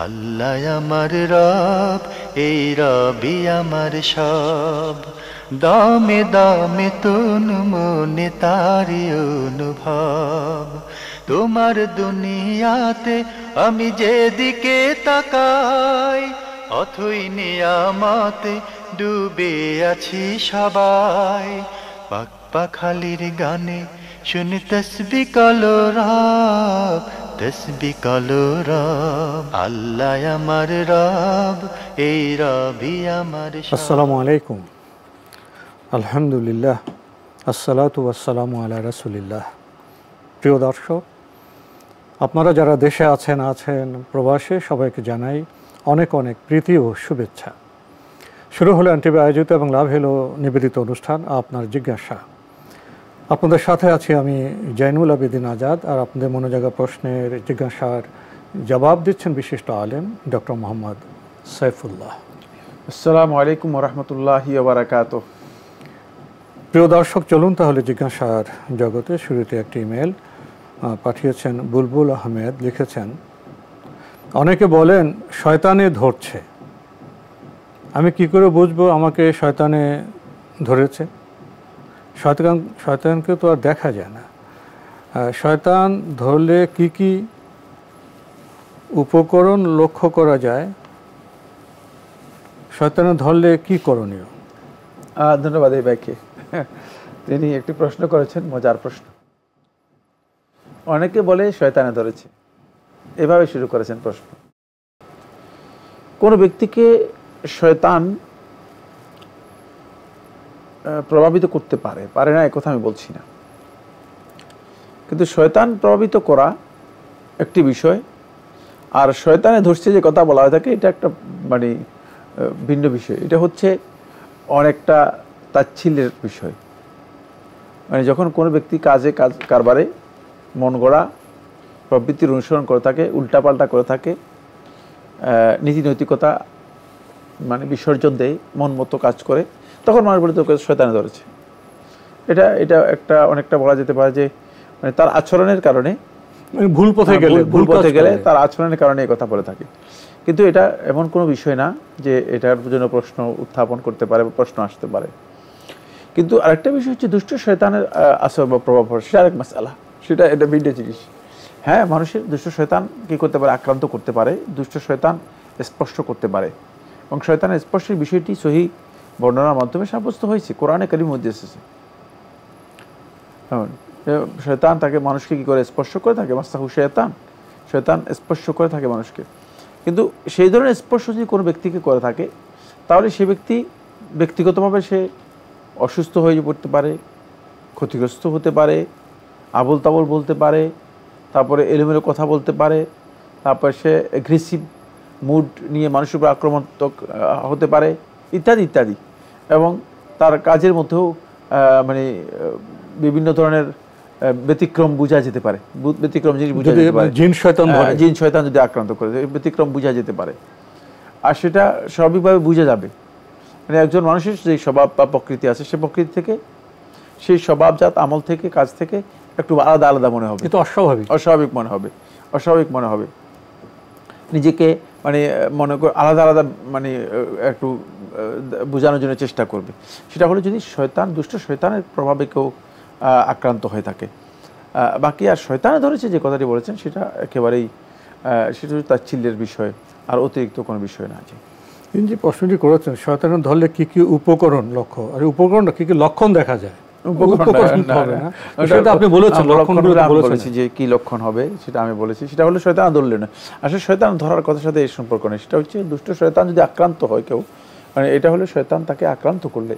আল্লাহ আমার রব, এই রবি আমার সব, দামে দামে তন মনে তারি অনুভব। তোমার দুনিয়াতে আমি যেদিকে তাকাই, অথই নিয়ামতে ডুবে আছি সবাই। পাক পাখালির গানে শুনি তসবিহ কালো রব, তসবিহ কালো রব। আল্লাহ আমার রব, এই রবি আমার সব। আসসালামু আলাইকুম, আলহামদুলিল্লাহ, আসসালাতু ওয়াসসালামু আলা রাসূলিল্লাহ। প্রিয় দর্শক, আপনারা যারা দেশে আছেন প্রবাসে, সবাইকে জানাই অনেক অনেক প্রীতি ও শুভেচ্ছা। শুরু হলো এনটিভি আয়োজিত এবং লাভ হলো নিবেদিত অনুষ্ঠান আপনার জিজ্ঞাসা। আপনাদের সাথে আছি আমি জয়নুল আবেদিন আজাদ, আর আপনাদের মনোজাগা প্রশ্নের জিজ্ঞাসার জবাব দিচ্ছেন বিশিষ্ট আলেম ডক্টর মোহাম্মদ সাইফুল্লাহ। আসসালামু আলাইকুম ওয়া রাহমাতুল্লাহি ওয়া বারাকাতুহু। প্রিয় দর্শক, চলুন তাহলে জিজ্ঞাসার জগতে। শুরুতে একটি ইমেল পাঠিয়েছেন বুলবুল আহমেদ। লিখেছেন, অনেকে বলেন শয়তানে ধরছে, আমি কি করে বুঝবো আমাকে শয়তানে ধরেছে? শয়তানকে তো আর দেখা যায় না। শয়তান ধরলে কি কি উপকরণ লক্ষ্য করা যায়? শয়তানে ধরলে কি করণীয়? ধন্যবাদ এই ভাইকে। তিনি একটি প্রশ্ন করেছেন, মজার প্রশ্ন। অনেকে বলে শয়তানে ধরেছে, এভাবে শুরু করেছেন প্রশ্ন। কোনো ব্যক্তিকে শয়তান প্রভাবিত করতে পারে না, একথা আমি বলছি না, কিন্তু শয়তান প্রভাবিত করা একটি বিষয়, আর শয়তানে ধরছে যে কথা বলা হয়ে থাকে এটা একটা ভিন্ন বিষয়। এটা হচ্ছে অনেকটা তাচ্ছিল্যের বিষয়। যখন কোনো ব্যক্তি কারবারে মন গড়া প্রবৃত্তির অনুসরণ করে থাকে, উল্টাপাল্টা করে থাকে, নীতি নৈতিকতা বিসর্জন দেয়, মন মতো কাজ করে, তখন মানুষ বলে তোকে শয়তানে ধরেছে। এটা একটা অনেকটা বলা যেতে পারে যে তার আচরণের কারণে, ভুল পথে গেলে তার আচরণের কারণে এই কথা বলে থাকে। কিন্তু এটা এমন কোনো বিষয় না যে এটার জন্য প্রশ্ন উত্থাপন করতে পারে বা প্রশ্ন আসতে পারে। কিন্তু আরেকটা বিষয় হচ্ছে দুষ্ট শয়তানের আসর বা প্রভাব পড়ে, সেটা আরেক মাসআলা, এটা ভিন্ন জিনিস। হ্যাঁ, মানুষের দুষ্ট শয়তান কী করতে পারে? আক্রান্ত করতে পারে, দুষ্ট শয়তান স্পর্শ করতে পারে, এবং শয়তানের স্পর্শের বিষয়টি সহিহ বর্ণনার মাধ্যমে সাব্যস্ত হয়েছে, কোরআনে কারীমের মধ্যে এসেছে। শয়তান তাকে মানুষকে কী করে স্পর্শ করে থাকে? মাসাহু শায়তান, শয়তান স্পর্শ করে থাকে মানুষকে। কিন্তু সেই ধরনের স্পর্শ যদি কোনো ব্যক্তিকে করে থাকে, তাহলে সে ব্যক্তি ব্যক্তিগতভাবে সে অসুস্থ হয়ে পড়তে পারে, ক্ষতিগ্রস্ত হতে পারে, আবল তাবল বলতে পারে, তারপরে এলোমেলো কথা বলতে পারে, তারপরে সে অ্যাগ্রেসিভ মুড নিয়ে মানুষের উপর আক্রমণাত্মক হতে পারে, ইত্যাদি ইত্যাদি। এবং তার কাজের মধ্যেও বিভিন্ন ধরনের ব্যতিক্রম বোঝা যেতে পারে, ব্যতিক্রম জিনিস বোঝা যেতে পারে। জিন শয়তান যদি আক্রান্ত করে, ব্যতিক্রম বোঝা যেতে পারে, আর সেটা স্বাভাবিকভাবে বুঝে যাবে। একজন মানুষের যে স্বভাব বা প্রকৃতি আছে, সে প্রকৃতি থেকে, সেই স্বভাবজাত আমল থেকে, কাজ থেকে একটু আলাদা আলাদা মনে হবে, কিন্তু অস্বাভাবিক মনে হবে। নিজেকে মনে করে আলাদা আলাদা একটু বোঝানোর জন্য চেষ্টা করবে। সেটা হলো যদি দুষ্ট শয়তানের প্রভাবে কেউ আক্রান্ত হয়ে থাকে। বাকি আর শয়তানে ধরেছে যে কথাটি বলেছেন, সেটা একেবারেই সেটা তাচ্ছিল্যের বিষয়, আর অতিরিক্ত কোনো বিষয় না। তিনি যে প্রশ্নটি করেছেন, শয়তানে ধরলে কি কি উপকরণ লক্ষ্য, আর উপকরণ কি কি লক্ষণ দেখা যায়? আপনি বলেছেন যে কি লক্ষণ হবে, সেটা আমি বলেছি। সেটা হলো শয়তান ধরলে না, আসলে শয়তান ধরার কথার সাথে এর সম্পর্ক নেই। সেটা হচ্ছে দুষ্ট শয়তান যদি আক্রান্ত হয় কেউ, এটা হলো শয়তান তাকে আক্রান্ত করলে,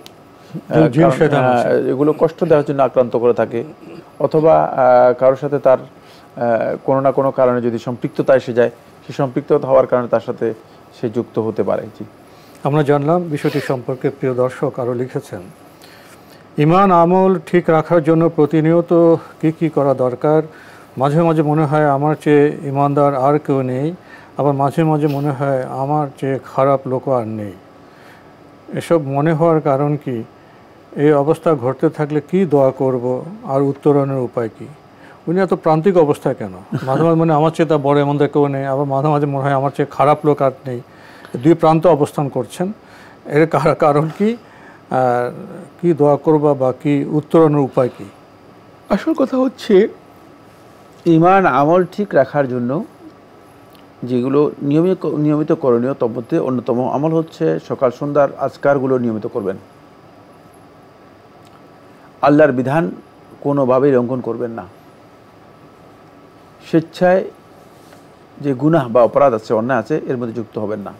এগুলো কষ্ট দেওয়ার জন্য আক্রান্ত করে থাকে, অথবা কারোর সাথে তার কোনো না কোনো কারণে যদি সম্পৃক্ততা এসে যায়, সেই সম্পৃক্ততা হওয়ার কারণে তার সাথে সে যুক্ত হতে পারে। জি, আমরা জানলাম বিষয়টি সম্পর্কে। প্রিয় দর্শক আরও লিখেছেন, ঈমান আমল ঠিক রাখার জন্য প্রতিনিয়ত কি কি করা দরকার? মাঝে মাঝে মনে হয় আমার চেয়ে ঈমানদার আর কেউ নেই, আবার মাঝে মাঝে মনে হয় আমার চেয়ে খারাপ লোকও আর নেই। এসব মনে হওয়ার কারণ কি? এই অবস্থা ঘটতে থাকলে কি দোয়া করব, আর উত্তরণের উপায় কি? উনি এত প্রান্তিক অবস্থায় কেন? মাঝে মাঝে মনে আমার চেয়ে তা বড় এমন কেউ নেই, আবার মাঝে মাঝে মনে হয় আমার চেয়ে খারাপ লোক আর নেই। দুই প্রান্ত অবস্থান করছেন, এর কারণ কি? কি দোয়া করবা বা কি উত্তরণের উপায় কি? আসল কথা হচ্ছে ঈমান আমল ঠিক রাখার জন্য যেগুলো নিয়মিত করণীয়, তার মধ্যে অন্যতম আমল হচ্ছে সকাল সন্ধ্যার আজকারগুলো নিয়মিত করবেন। আল্লাহর বিধান কোনোভাবেই লঙ্ঘন করবেন না। স্বেচ্ছায় যে গুনাহ বা অপরাধ আছে, অন্যায় আছে, এর মধ্যে যুক্ত হবেন না।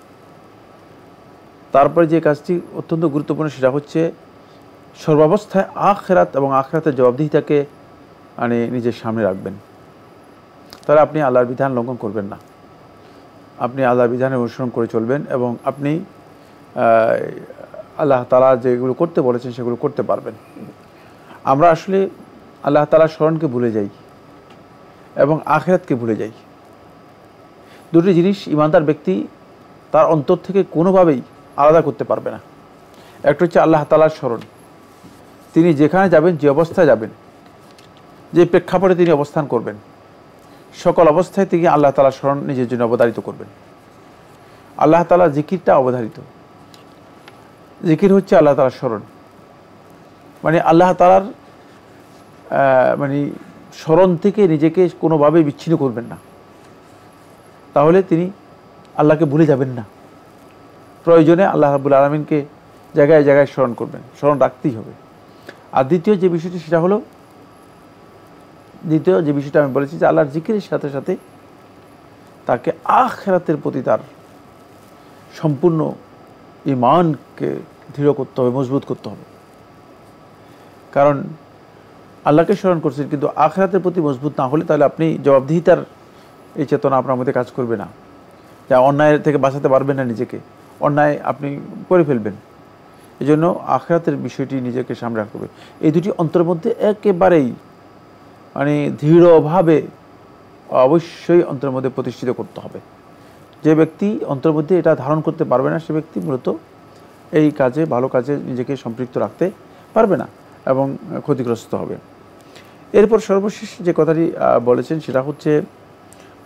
তারপরে যে কাজটি অত্যন্ত গুরুত্বপূর্ণ সেটা হচ্ছে সর্বাবস্থায় আখিরাত এবং আখিরাতের জবাবদিহিতাকে মানে নিজের সামনে রাখবেন। তাহলে আপনি আল্লাহর বিধান লঙ্ঘন করবেন না, আপনি আল্লাহর বিধানের অনুসরণ করে চলবেন এবং আপনি আল্লাহ তাআলা যেগুলো করতে বলেছেন সেগুলো করতে পারবেন। আমরা আসলে আল্লাহ তাআলার স্মরণকে ভুলে যাই এবং আখিরাতকে ভুলে যাই। দুটি জিনিস ইমানদার ব্যক্তি তার অন্তর থেকে কোনোভাবেই আলাদা করতে পারবে না। একটা হচ্ছে আল্লাহ তাআলার স্মরণ, তিনি যেখানে যাবেন, যে অবস্থায় যাবেন, যে প্রেক্ষাপটে তিনি অবস্থান করবেন, সকল অবস্থায় তিনি আল্লাহ তাআলার স্মরণ নিজের জন্য অবধারিত করবেন। আল্লাহ তাআলার জিকিরটা অবধারিত। জিকির হচ্ছে আল্লাহ তাআলার স্মরণ, মানে আল্লাহ তাআলার মানে স্মরণ থেকে নিজেকে কোনোভাবেই বিচ্ছিন্ন করবেন না, তাহলে তিনি আল্লাহকে ভুলে যাবেন না। প্রয়োজনে আল্লাহ রাব্বুল আলামিনকে জায়গায় জায়গায় স্মরণ করবেন, স্মরণ রাখতেই হবে। আর দ্বিতীয় যে বিষয়টি সেটা হলো, দ্বিতীয় যে বিষয়টা আমি বলেছি যে আল্লাহর জিকিরের সাথে সাথে তাকে আখিরাতের প্রতি তার সম্পূর্ণ ঈমানকে দৃঢ় করতে হবে, মজবুত করতে হবে। কারণ আল্লাহকে স্মরণ করছেন কিন্তু আখিরাতের প্রতি মজবুত না হলে তাহলে আপনি জবাবদিহিতার এই চেতনা আপনার মধ্যে কাজ করবে না, যা অন্যায় থেকে বাঁচাতে পারবেন না নিজেকে, অন্যায় আপনি করে ফেলবেন। এই জন্য আখিরাতের বিষয়টি নিজেকে সামনে রাখতে হবে। এই দুটি অন্তরের মধ্যে একেবারেই মানে দৃঢ়ভাবে অবশ্যই অন্তরের মধ্যে প্রতিষ্ঠিত করতে হবে। যে ব্যক্তি অন্তরের মধ্যে এটা ধারণ করতে পারবে না সে ব্যক্তি মূলত এই কাজে, ভালো কাজে নিজেকে সম্পৃক্ত রাখতে পারবে না এবং ক্ষতিগ্রস্ত হবে। এরপর সর্বশেষ যে কথাটি বলেছেন সেটা হচ্ছে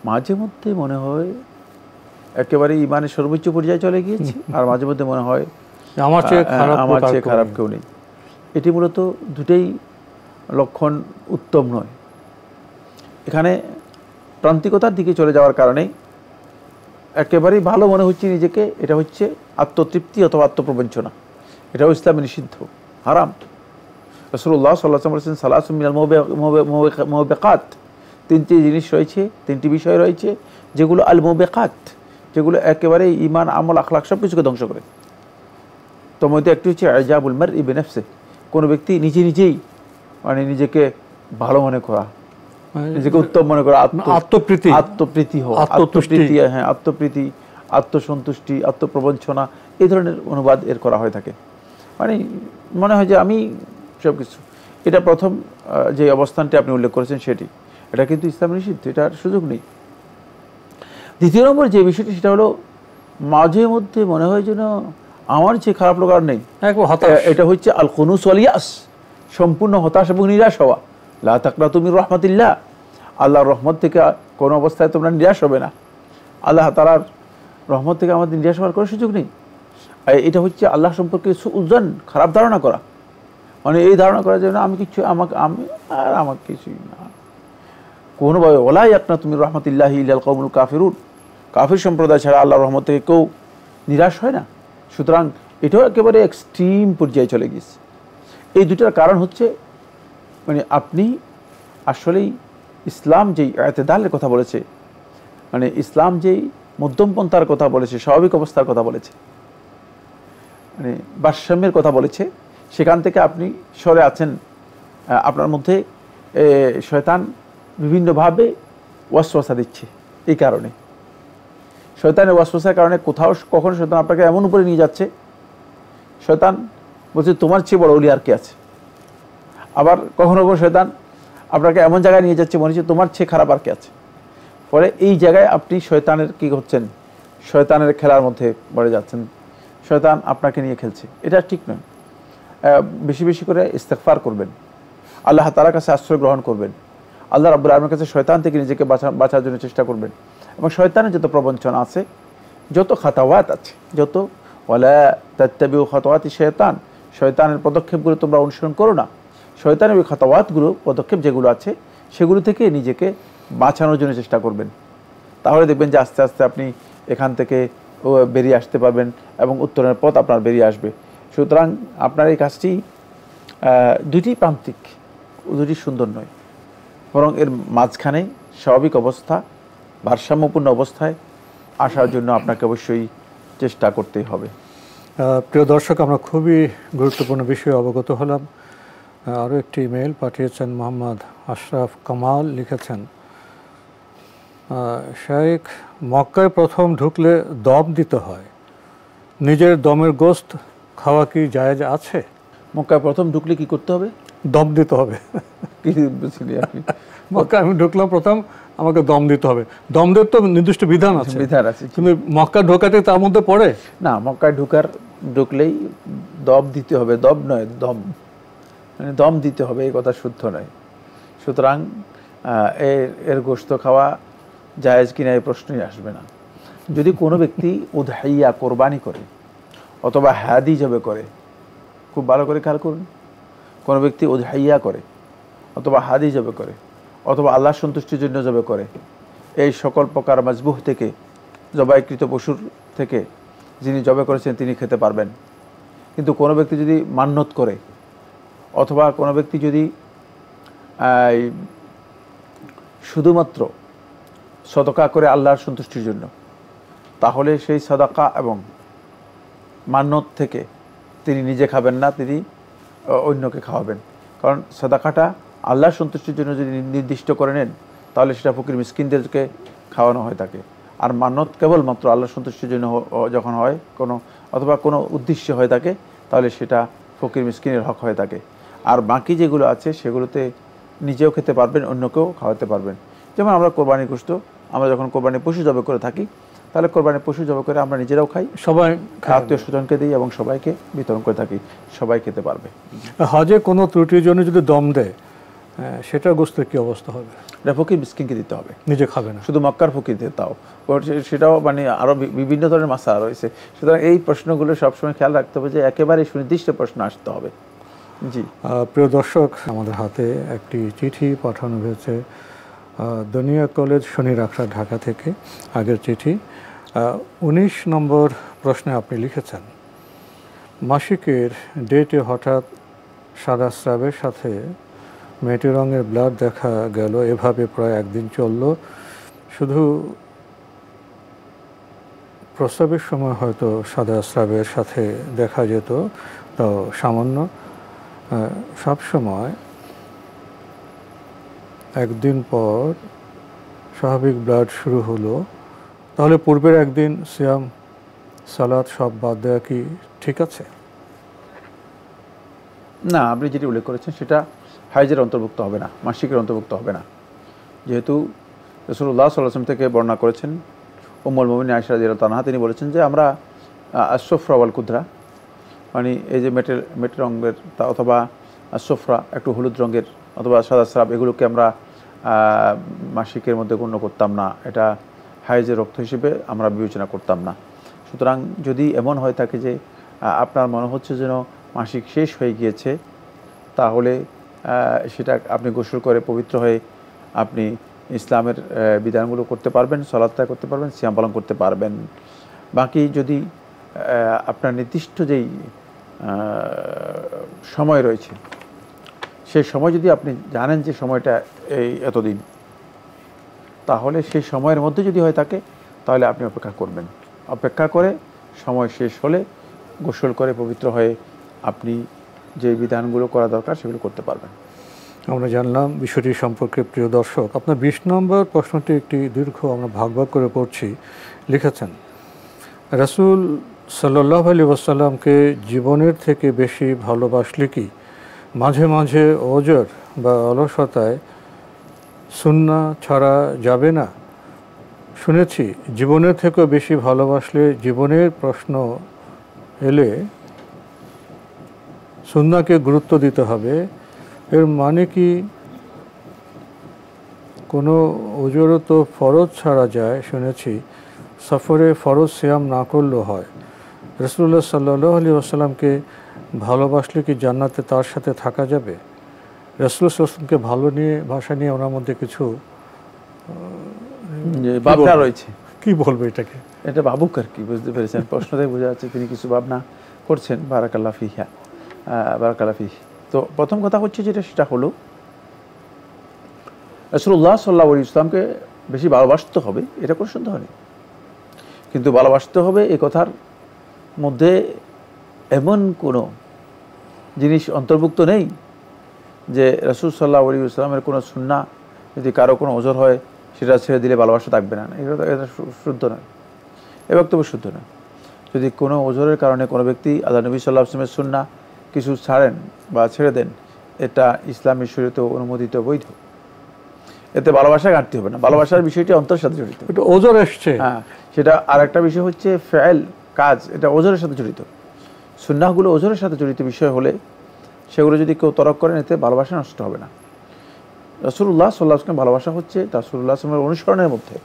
মাঝে মধ্যে মনে হয় একেবারে ইমানের সর্বোচ্চ পর্যায়ে চলে গিয়েছি, আর মাঝে মধ্যে মনে হয় আমার চেয়ে খারাপ কেউ নেই। এটি মূলত দুটেই লক্ষণ উত্তম নয়। এখানে প্রান্তিকতার দিকে চলে যাওয়ার কারণে একেবারেই ভালো মনে হচ্ছে নিজেকে, এটা হচ্ছে আত্মতৃপ্তি অথবা আত্মপ্রবঞ্চনা। এটাও ইসলামে নিষিদ্ধ, হারাম। রাসূলুল্লাহ সাল্লাল্লাহু আলাইহি ওয়াসাল্লাম বলেছেন সালাসুম মিনাল মুবিকাত, তিনটি জিনিস রয়েছে, তিনটি বিষয় রয়েছে যেগুলো আল মুবিকাত, যেগুলো একেবারে ঈমান, আমল, আখলাক সব কিছুকে ধ্বংস করে। তোর মধ্যে একটি হচ্ছে ইজাবুল মারই বিনাফসিহি, কোনো ব্যক্তি নিজেই মানে নিজেকে ভালো মনে করা, নিজেকে উত্তম মনে করা, আত্মপ্রীতি হ্যাঁ, আত্মপ্রীতি, আত্মসন্তুষ্টি, আত্মপ্রবঞ্চনা, এই ধরনের অনুবাদ এর করা হয়ে থাকে। মানে মনে হয় যে আমি সব কিছু। এটা প্রথম যে অবস্থানটি আপনি উল্লেখ করেছেন সেটি, এটা কিন্তু ইসলাম নিষিদ্ধ, এটার সুযোগ নেই। দ্বিতীয় নম্বর যে বিষয়টি সেটা হলো মাঝে মধ্যে মনে হয় যেন আমার যে খারাপ লোক আর নেই, এটা হচ্ছে আল কুনুস ওয়াল ইয়াস, সম্পূর্ণ হতাশ এবং নিরাশ হওয়া। লা তাকনাতু মির রাহমাতিল্লাহ, আল্লাহর রহমত থেকে কোনো অবস্থায় তোমরা নিরাশ হবে না। আল্লাহ তাআলার রহমত থেকে আমাদের নিরাশ হওয়ার কোনো সুযোগ নেই। এটা হচ্ছে আল্লাহ সম্পর্কে সুউজ্জান, খারাপ ধারণা করা, মানে এই ধারণা করা যায় না আমি কিছুই না কোনোভাবে। ওয়ালা ইয়াকনাতু মির রাহমাতিল্লাহি ইল্লাল কওমুল কাফিরুন, কাফির সম্প্রদায় ছাড়া আল্লাহর রহমত থেকে কেউ নিরাশ হয় না। সুতরাং এটাও একেবারে এক্সট্রিম পর্যায়ে চলে গিয়েছে। এই দুটার কারণ হচ্ছে মানে আপনি আসলেই ইসলাম যেই ইতিদালের কথা বলেছে, মানে ইসলাম যেই মধ্যমপন্থার কথা বলেছে, স্বাভাবিক অবস্থার কথা বলেছে, মানে ভারসাম্যের কথা বলেছে, সেখান থেকে আপনি সরে আছেন। আপনার মধ্যে শয়তান বিভিন্নভাবে ওয়াসওয়াসা দিচ্ছে। এই কারণে শয়তানের ওয়াসওয়াসার কারণে কোথাও কখনো শয়তান আপনাকে এমন উপরে নিয়ে যাচ্ছে, শয়তান বলছে তোমার চেয়ে বড় ওলি আর কে আছে। আবার কখনো কখনো শয়তান আপনাকে এমন জায়গায় নিয়ে যাচ্ছে মনে হচ্ছে তোমার চেয়ে খারাপ আর কে আছে। ফলে এই জায়গায় আপনি শয়তানের কি করছেন, শয়তানের খেলার মধ্যে পড়ে যাচ্ছেন, শয়তান আপনাকে নিয়ে খেলছে। এটা ঠিক নয়। বেশি বেশি করে ইস্তেগফার করবেন, আল্লাহ তাআলার কাছে আশ্রয় গ্রহণ করবেন, আল্লাহ রাব্বুল আলামিনের কাছে শয়তান থেকে নিজেকে বাঁচার জন্য চেষ্টা করবেন। এবং শয়তানের যত প্রবঞ্চনা আছে, যত খাতাওয়াত আছে, যত ওয়ালা তাত্তাবিউ খাতাওয়াতি শয়তান, শয়তানের পদক্ষেপগুলো তোমরা অনুসরণ করো না, শয়তানের ওই খাতাওয়াতগুলো পদক্ষেপ যেগুলো আছে সেগুলো থেকে নিজেকে বাঁচানোর জন্য চেষ্টা করবেন। তাহলে দেখবেন যে আস্তে আস্তে আপনি এখান থেকে বেরিয়ে আসতে পারবেন এবং উত্তরণের পথ আপনার বেরিয়ে আসবে। সুতরাং আপনার এই কাজটি দুটি প্রান্তিক, দুটি সুন্দর নয়, বরং এর মাঝখানে স্বাভাবিক অবস্থা, ভারসাম্যপূর্ণ অবস্থায় আসার জন্য আপনাকে অবশ্যই চেষ্টা করতেই হবে। প্রিয় দর্শক, আমরা খুবই গুরুত্বপূর্ণ বিষয়ে অবগত হলাম। আরও একটি ইমেল পাঠিয়েছেন মোহাম্মদ আশরাফ কামাল, লিখেছেন, শাইখ, মক্কায় প্রথম ঢুকলে দম দিতে হয়, নিজের দমের গোশত খাওয়া কি জায়েজ আছে? মক্কায় প্রথম ঢুকলে কি করতে হবে? দম দিতে হবে। কি বুঝলি আপনি? মক্কায় আমি ঢুকলাম প্রথম, আমাকে দম দিতে হবে। দম দেওয়ার তো নির্দিষ্ট বিধান আছে, কিন্তু মক্কা ঢোকাতে তার মধ্যে পড়ে না। মক্কায় ঢুকলেই দম দিতে হবে, দম নয়, দম, মানে দম দিতে হবে, এই কথা শুদ্ধ নয়। সুতরাং এর গোশত খাওয়া জায়েজ কিনা এই প্রশ্নই আসবে না। যদি কোনো ব্যক্তি উদহাইয়া, কোরবানি করে অথবা হাদি জবে করে, খুব ভালো করে খেয়াল করুন, কোনো ব্যক্তি উদহাইয়া করে অথবা হাদি জবে করে অথবা আল্লাহ সন্তুষ্টির জন্য জবে করে, এই সকল প্রকার মাজবুহ থেকে, জবাইকৃত পশুর থেকে যিনি জবে করেছেন তিনি খেতে পারবেন। কিন্তু কোনো ব্যক্তি যদি মান্নত করে অথবা কোনো ব্যক্তি যদি শুধুমাত্র সদকা করে আল্লাহর সন্তুষ্টির জন্য, তাহলে সেই সদকা এবং মান্নত থেকে তিনি নিজে খাবেন না, তিনি অন্যকে খাওয়াবেন। কারণ সদাকাটা আল্লাহর সন্তুষ্টির জন্য যদি নির্দিষ্ট করে নেন, তাহলে সেটা ফকির মিসকিনদেরকে খাওয়ানো হয় থাকে। আর মান্নত কেবলমাত্র আল্লাহর সন্তুষ্টির জন্য যখন হয় কোনো, অথবা কোনো উদ্দেশ্য হয়ে থাকে, তাহলে সেটা ফকির মিসকিনের হক হয়ে থাকে। আর বাকি যেগুলো আছে সেগুলোতে নিজেও খেতে পারবেন, অন্যকেও খাওয়াতে পারবেন। যেমন আমরা কোরবানি গোশত, আমরা যখন কোরবানি পশু জবে করে থাকি, তাহলে কোরবানি পশু জবে করে আমরা নিজেরাও খাই, সবাই আত্মীয় স্বজনকে দিই এবং সবাইকে বিতরণ করে থাকি, সবাই খেতে পারবে। হজে কোনো ত্রুটির জন্য যদি দম দেয়, সেটা গোশতের কি অবস্থা হবে? এটা ফকির মিসকিনকে দিতে হবে, নিজে খাবে না। শুধু মক্কার ফকিরদের, তাও সেটাও মানে আরও বিভিন্ন ধরনের মাসআলা রয়েছে। সুতরাং এই প্রশ্নগুলো সবসময় খেয়াল রাখতে হবে যে একেবারে সুনির্দিষ্ট প্রশ্ন আসতে হবে। জি প্রিয় দর্শক, আমাদের হাতে একটি চিঠি পাঠানো হয়েছে দুনিয়া কলেজ, শনির আখড়া, ঢাকা থেকে। আগের চিঠি 19 নম্বর প্রশ্নে আপনি লিখেছেন, মাসিকের ডেটে হঠাৎ সাদা স্রাবের সাথে মেয়েটি রঙের ব্লাড দেখা গেল। এভাবে প্রায় একদিন চলল। শুধু প্রস্রাবের সময় হয়তো সাদা স্রাবের সাথে দেখা যেত, তাও সামান্য। সব সময় একদিন পর স্বাভাবিক ব্লাড শুরু হলো। তাহলে পূর্বের একদিন সিয়াম, সালাত সব বাদ দেওয়া কি ঠিক আছে? না, আপনি যেটি উল্লেখ করেছেন সেটা হাইজের অন্তর্ভুক্ত হবে না, মাসিকের অন্তর্ভুক্ত হবে না। যেহেতু রাসূলুল্লাহ সাল্লাল্লাহু আলাইহি ওয়াসাল্লাম থেকে বর্ণনা করেছেন উম্মুল মুমিনিন আয়েশা রাদিয়াল্লাহু তাআলা, তিনি বলেছেন যে আমরা আসফরা ওয়াল কুদরা, মানে এই যে মেটে রঙের অথবা আসফরা একটু হলুদ রঙের অথবা সাদা স্রাব, এগুলোকে আমরা মাসিকের মধ্যে গণ্য করতাম না, এটা হাইজের রক্ত হিসেবে আমরা বিবেচনা করতাম না। সুতরাং যদি এমন হয়ে থাকে যে আপনার মনে হচ্ছে যেন মাসিক শেষ হয়ে গিয়েছে, তাহলে সেটা আপনি গোসল করে পবিত্র হয়ে আপনি ইসলামের বিধানগুলো করতে পারবেন, সালাত আদায় করতে পারবেন, সিয়াম পালন করতে পারবেন। বাকি যদি আপনার নির্দিষ্ট যেই সময় রয়েছে, সেই সময় যদি আপনি জানেন যে সময়টা এই এতদিন, তাহলে সেই সময়ের মধ্যে যদি হয়ে থাকে, তাহলে আপনি অপেক্ষা করবেন। অপেক্ষা করে সময় শেষ হলে গোসল করে পবিত্র হয়ে আপনি যে বিধানগুলো করা দরকার সেগুলো করতে পারবেন। আমরা জানলাম বিষয়টি সম্পর্কে। প্রিয় দর্শক, আপনার 20 নম্বর প্রশ্নটি একটি দীর্ঘ, আমরা ভাগ ভাগ করে পড়ছি। লিখেছেন, রাসূল সাল্লাল্লাহু আলাইহি ওয়াসাল্লামকে জীবনের থেকে বেশি ভালোবাসলে কি মাঝে মাঝে ওজর বা অলসতায় সুন্নাহ ছাড়া যাবে না? শুনেছি জীবনের থেকেও বেশি ভালোবাসলে জীবনের প্রশ্ন এলে সুন্নাহকে গুরুত্ব দিতে হবে। এর মানে কি কোনো ওজোরও তো ফরজ ছাড়া যায় শুনেছি, সফরে ফরজ সিয়াম না করলেও হয়। রাসূলুল্লাহ সাল্লাল্লাহু আলাইহি ওয়াসাল্লামকে ভালোবাসলে কি জান্নাতে তার সাথে থাকা যাবে? রাসূলুল্লাহ সাল্লাল্লাহু আলাইহি ওয়াসাল্লামকে ভালো নিয়ে ভাষা নিয়ে ওনার মধ্যে কিছু ভাবনা রয়েছে। কি বলবো এটাকে? এটা ভাবুক আর কি, বুঝতে পেরেছেন? প্রশ্নটাই বোঝা যাচ্ছে তিনি কিছু ভাবনা করছেন। বারাকাল্লাহ ফিহা, বারাকাল্লাহ ফিহ। তো প্রথম কথা হচ্ছে যেটা, সেটা হলো রাসূলুল্লাহ সাল্লাল্লাহু আলাইহি ওয়াসাল্লামকে বেশি ভালোবাসতে হবে, এটা কোনো সন্দেহ নেই। কিন্তু ভালোবাসতে হবে এই কথার মধ্যে এমন কোনো জিনিস অন্তর্ভুক্ত নেই যে রাসূল সাল্লাল্লাহু আলাইহি ওয়াসাল্লামের কোনো সুন্নাহ যদি কারো কোনো ওজর হয় সেটা ছেড়ে দিলে ভালোবাসা থাকবে না, এটা শুদ্ধ নয়, এ বক্তব্য শুদ্ধ নয়। যদি কোনো ওজরের কারণে কোনো ব্যক্তি আল্লাহ নবী সাল্লাল্লাহু আলাইহি ওয়াসাল্লামের সুন্নাহ কিছু ছাড়েন বা ছেড়ে দেন, এটা ইসলামী শরীয়তে অনুমোদিত, বৈধ, এতে ভালোবাসা ঘাটতি হবে না। ভালোবাসার বিষয়টি অন্তরের সাথে জড়িত। এটা ওজর এসছে, হ্যাঁ, সেটা আর একটা বিষয় হচ্ছে ফেল, কাজ, এটা ওজরের সাথে জড়িত। সুন্নাহগুলো ওজরের সাথে জড়িত বিষয় হলে সেগুলো যদি কেউ তরক করেন, এতে ভালোবাসা নষ্ট হবে না। রাসূলুল্লাহ সাল্লাল্লাহু আলাইহি ওয়াসাল্লাম ভালোবাসা হচ্ছে রাসূলুল্লাহ সাল্লাল্লাহু আলাইহি ওয়াসাল্লামের অনুসরণের মধ্যে।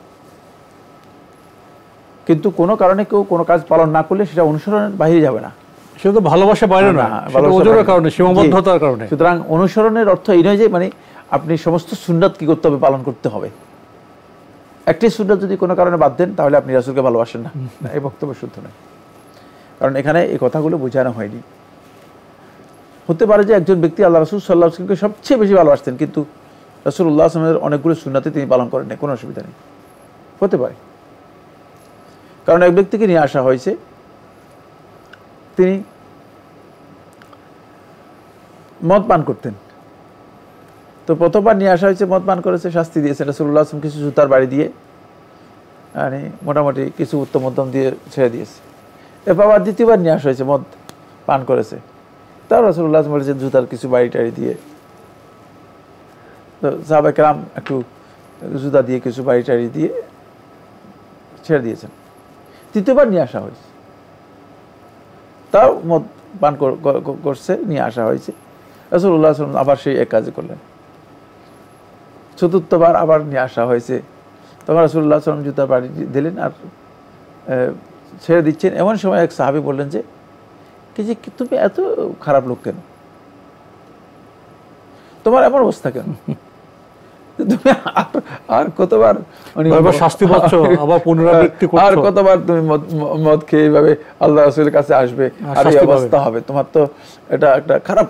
কিন্তু কোনো কারণে কেউ কোনো কাজ পালন না করলে সেটা অনুসরণের বাইরে যাবে না, সেটা তো ভালোবাসা বাইরে না, ওজরের কারণে, সীমাবদ্ধতার কারণে। সুতরাং অনুসরণের অর্থ এই নয় যে মানে আপনি সমস্ত সুন্নাত কি করতে হবে, পালন করতে হবে। একটি সুন্নাত যদি কোনো কারণে বাদ দেন, তাহলে আপনি রাসূলকে ভালোবাসেন না, এই বক্তব্য শুদ্ধ নয়। কারণ এখানে এই কথাগুলো বোঝানো হয়নি। হতে পারে যে একজন ব্যক্তি আল্লাহ রাসূল সাল্লাল্লাহু আলাইহি ওয়াসাল্লামকে সবচেয়ে বেশি ভালোবাসতেন, কিন্তু রাসূলুল্লাহ সাল্লাল্লাহু আলাইহি ওয়াসাল্লামের অনেকগুলো সুন্নাতে তিনি পালন করেন না, কোনো অসুবিধা নেই, হতে পারে। কারণ এক ব্যক্তিকে নিয়ে আসা হয়েছে, তিনি মদ পান করতেন। তো প্রথমবার নিয়ে আসা হয়েছে, মদ পান করেছে, শাস্তি দিয়েছে রাসূলুল্লাহ সাল্লাল্লাহু আলাইহি ওয়াসাল্লাম, কিছু জুতার বাড়ি দিয়ে, মানে মোটামুটি কিছু উত্তম মধ্যম দিয়ে ছেড়ে দিয়েছে। এরপর আবার দ্বিতীয়বার নিয়ে আসা হয়েছে, মদ পান করেছে, তাও রাসূলুল্লাহ সাল্লাল্লাহু আলাইহি ওয়াসাল্লাম বলেছেন জুতার কিছু বাড়ি টাড়ি দিয়ে। তো সাহাবায়ে কেরাম একটু জুতা দিয়ে কিছু বাড়ি টাড়ি দিয়ে ছেড়ে দিয়েছেন। তৃতীয়বার নিয়ে আসা হয়েছে, তাও মদ পান করছে, নিয়ে আসা হয়েছে, রাসূলুল্লাহ সাল্লাল্লাহু আলাইহি ওয়াসাল্লাম আবার সেই এক কাজ করলেন। চতুর্থবার আবার নিয়ে আসা হয়েছে, তখন রাসূলুল্লাহ সাল্লাল্লাহু আলাইহি ওয়াসাল্লাম জুতা বাড়ি দিলেন আর ছেড়ে দিচ্ছেন। এমন সময় এক সাহাবী বললেন যে তুমি এত খারাপ লোক কেন, তোমার এমন অবস্থা কেন, তুমি আর কতবার শাস্তি পাচ্ছ, আবার পুনরাবৃত্তি করছো, আর কতবার তুমি মদ খেয়ে এইভাবে আল্লাহ রাসূলের কাছে আসবে, আর এই অবস্থা হবে, তোমার তো এটা একটা খারাপ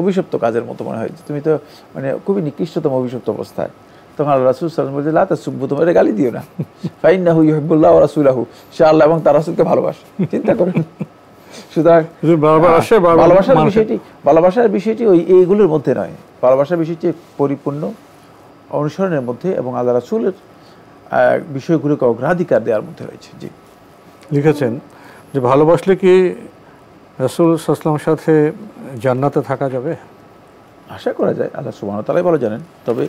অভিশপ্ত কাজের মতো মনে হয়, তুমি তো মানে খুবই নিকৃষ্টতম অভিশপ্ত অবস্থায়। তখন আল্লাহ রাসূল সাল্লাল্লাহু আলাইহি ওয়াসাল্লাম বললেন, লা তাসুব্বু, তোমরা গালি দিও না, ফাইন্নাহু ইউহিব্বুল্লাহ ওয়া রাসূলুহু, সে আল্লাহ এবং তার রাসূলকে ভালোবাসে। চিন্তা করেন। সুতরাং ভালোবাসার বিষয়টি ওই এইগুলোর মধ্যে নয়, ভালোবাসার বিষয়টি পরিপূর্ণ অনুসরণের মধ্যে এবং আল্লাহ রাসূলের বিষয়গুলোকে অগ্রাধিকার দেওয়ার মধ্যে রয়েছে। জি, লিখেছেন যে ভালোবাসলে কি রাসূল সাল্লাল্লাহু আলাইহি ওয়াসাল্লামের সাথে জান্নাতে থাকা যাবে? আশা করা যায়, আল্লাহ সুবহানাহু ওয়া তাআলাই ভালো জানেন। তবে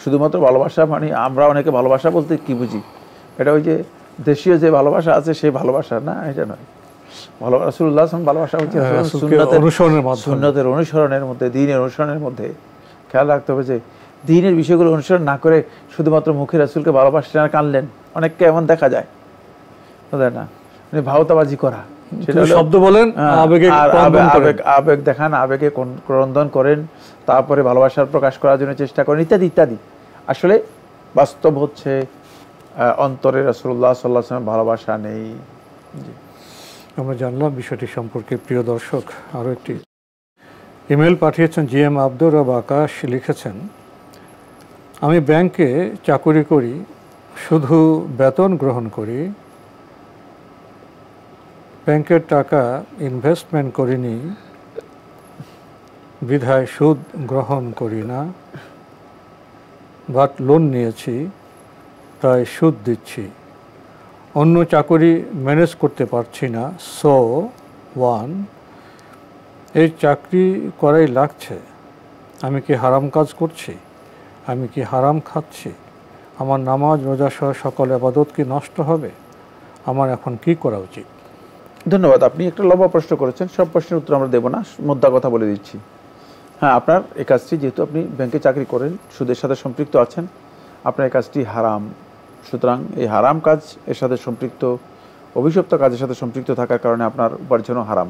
শুধুমাত্র ভালোবাসা মানে আমরা অনেকে ভালোবাসা বলতে কি বুঝি, এটা ওই যে দেশীয় যে ভালোবাসা আছে সেই ভালোবাসা না, এটা নয়। রাসূলুল্লাহ সাল্লাল্লাহু আলাইহি ওয়াসাল্লাম ভালোবাসা হচ্ছে সুন্নাতের অনুসরণের মধ্যে, দ্বীনের অনুসরণের মধ্যে। খেয়াল রাখতে হবে যে দ্বীনের বিষয়গুলো অনুসরণ না করে শুধুমাত্র মুখে রাসূলকে ভালোবাসলেন আর কানলেন, অনেককে এমন দেখা যায়, বুঝলেন না, মানে ভাওতাবাজি করা, সেটা শব্দ বলেন, আবেগ দেখান, আবেগে ক্রন্দন করেন, তারপরে ভালোবাসার প্রকাশ করার জন্য চেষ্টা করেন, ইত্যাদি ইত্যাদি। আসলে বাস্তব হচ্ছে অন্তরে রাসূলুল্লাহ সাল্লাল্লাহু আলাইহি ওয়াসাল্লাম ভালোবাসা নেই। আমরা জানলাম বিষয়টি সম্পর্কে। প্রিয় দর্শক, আরও একটি ইমেল পাঠিয়েছেন জিএম আব্দুর রব আকাশ। লিখেছেন, আমি ব্যাংকে চাকুরি করি, শুধু বেতন গ্রহণ করি, ব্যাংকের টাকা ইনভেস্টমেন্ট করিনি বিধায় সুদ গ্রহণ করি না, বাট লোন নিয়েছি তাই সুদ দিচ্ছি, অন্য চাকরি ম্যানেজ করতে পারছি না, সো এই চাকরি করাই লাগছে, আমি কি হারাম কাজ করছি, আমি কি হারাম খাচ্ছি, আমার নামাজ রোজা সহ সকল ইবাদত কি নষ্ট হবে, আমার এখন কি করা উচিত? ধন্যবাদ। আপনি একটা লম্বা প্রশ্ন করেছেন, সব প্রশ্নের উত্তর আমরা দেব না, মুদ্রা কথা বলে দিচ্ছি। হ্যাঁ, আপনার এই কাজটি, যেহেতু আপনি ব্যাংকে চাকরি করেন, সুদের সাথে সম্পৃক্ত আছেন, আপনার এই কাজটি হারাম, সুতরাং এই হারাম কাজ এর সাথে সম্পৃক্ত, অভিশপ্ত কাজের সাথে সম্পৃক্ত থাকার কারণে আপনার উপার্জনও হারাম।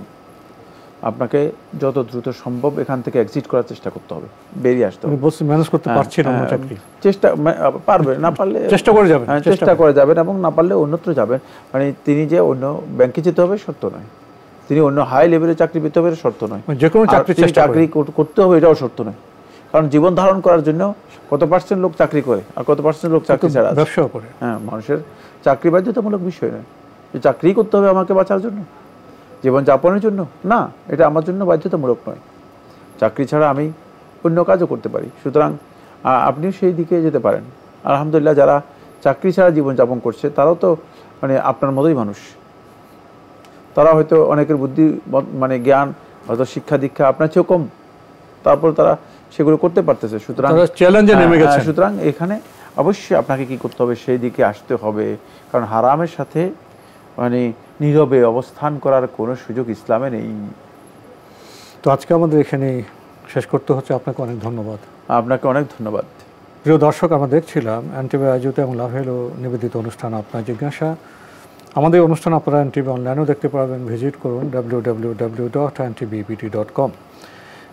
আপনাকে যত দ্রুত সম্ভব এখান থেকে এক্সিট করার চেষ্টা করতে হবে, বেরিয়ে আসতে হবে। ম্যানেজ করতে পারছি না চাকরি, চেষ্টা পারবে, না পারলে চেষ্টা করে যাবেন, চেষ্টা করে যাবেন, এবং না পারলে অন্যত্র যাবেন। মানে তিনি যে অন্য ব্যাংকে যেতে হবে শর্ত নয়, তিনি অন্য হাই লেভেলের চাকরি পেতে হবে শর্ত নয়, যে কোনো চাকরি করতে হবে এটাও শর্ত নয়। কারণ জীবন ধারণ করার জন্য কত পার্সেন্ট লোক চাকরি করে আর কত পার্সেন্ট লোক চাকরি ছাড়া ব্যবসা করে। হ্যাঁ, মানুষের চাকরি বাধ্যতামূলক বিষয় নয় যে চাকরি করতে হবে আমাকে বাঁচার জন্য, জীবন যাপনের জন্য, না, এটা আমার জন্য বাধ্যতামূলক নয়। চাকরি ছাড়া আমি অন্য কাজও করতে পারি। সুতরাং আপনিও সেই দিকে যেতে পারেন। আলহামদুলিল্লাহ, যারা চাকরি ছাড়া জীবনযাপন করছে তারাও তো মানে আপনার মতোই মানুষ। তারা হয়তো অনেকের বুদ্ধি মানে জ্ঞান, হয়তো শিক্ষা দীক্ষা আপনার চেয়েও কম, তারপর তারা সেগুলো করতে পারতেছে। সুতরাং চ্যালেঞ্জে নেমে গেছে। সুতরাং এখানে অবশ্যই আপনাকে কি করতে হবে, সেই দিকে আসতে হবে। কারণ হারামের সাথে মানে নীরবে অবস্থান করার কোনো সুযোগ ইসলামে নেই। তো আজকে আমাদের এখানে শেষ করতে হচ্ছে। আপনাকে অনেক ধন্যবাদ। আপনাকে অনেক ধন্যবাদ। প্রিয় দর্শক, আমরা দেখছিলাম এনটিভি আয়োজিত এবং লাভেলো নিবেদিত অনুষ্ঠান আপনার জিজ্ঞাসা। আমাদের অনুষ্ঠান আপনারা এনটিভি অনলাইনেও দেখতে পারবেন, ভিজিট করুন www.ntbpt.com।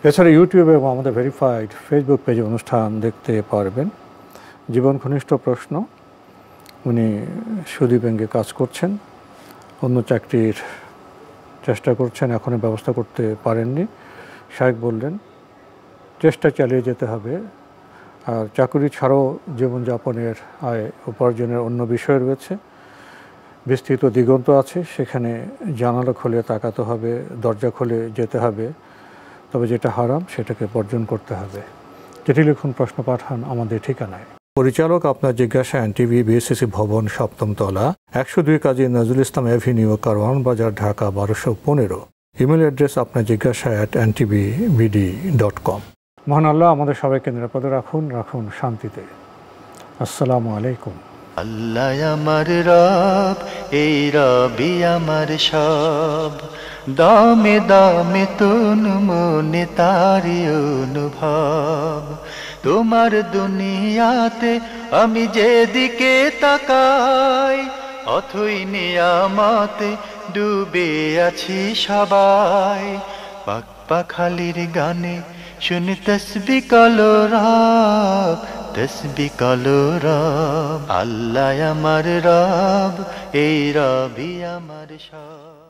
এছাড়া ইউটিউবে এবং আমাদের ভেরিফাইড ফেসবুক পেজে অনুষ্ঠান দেখতে পারবেন। জীবন ঘনিষ্ঠ প্রশ্ন, উনি সুদী ব্যাংকে কাজ করছেন, অন্য চাকরির চেষ্টা করছেন, এখনও ব্যবস্থা করতে পারেননি। শায়েখ বললেন চেষ্টা চালিয়ে যেতে হবে, আর চাকরি ছাড়াও জীবনযাপনের আয় উপার্জনের অন্য বিষয় রয়েছে, বিস্তৃত দিগন্ত আছে, সেখানে জানালা খুলে তাকাতে হবে, দরজা খুলে যেতে হবে। তবে যেটা হারাম সেটাকে বর্জন করতে হবে। চিঠি লিখুন, প্রশ্ন পাঠান আমাদের ঠিকানায়। পরিচালক আপনার জিজ্ঞাসা, এনটিভি, বিএসসিসি ভবন, 7ম তলা, 102 কাজী নজরুল ইসলাম এভিনিউ, কারওয়ান বাজার, ঢাকা 1215। ইমেল অ্যাড্রেস আপনার জিজ্ঞাসা @ntbvd.com। মহান আল্লাহ আমাদের সবাইকে নিরাপদে রাখুন, রাখুন শান্তিতে। আসসালামু আলাইকুম। আল্লাহ আমার রব, এই রবি আমার সব, দামে দামে তুন মনে তারি অনুভব। তোমার দুনিয়াতে আমি যেদিকে তাকাই, অথই নিয়ামতে ডুবে আছি সবাই। পাক পাখালির গানে শুনি তসবি কলো রব, তসবি কলো রব। আল্লাহ আমার রব, এই রবি আমার সব।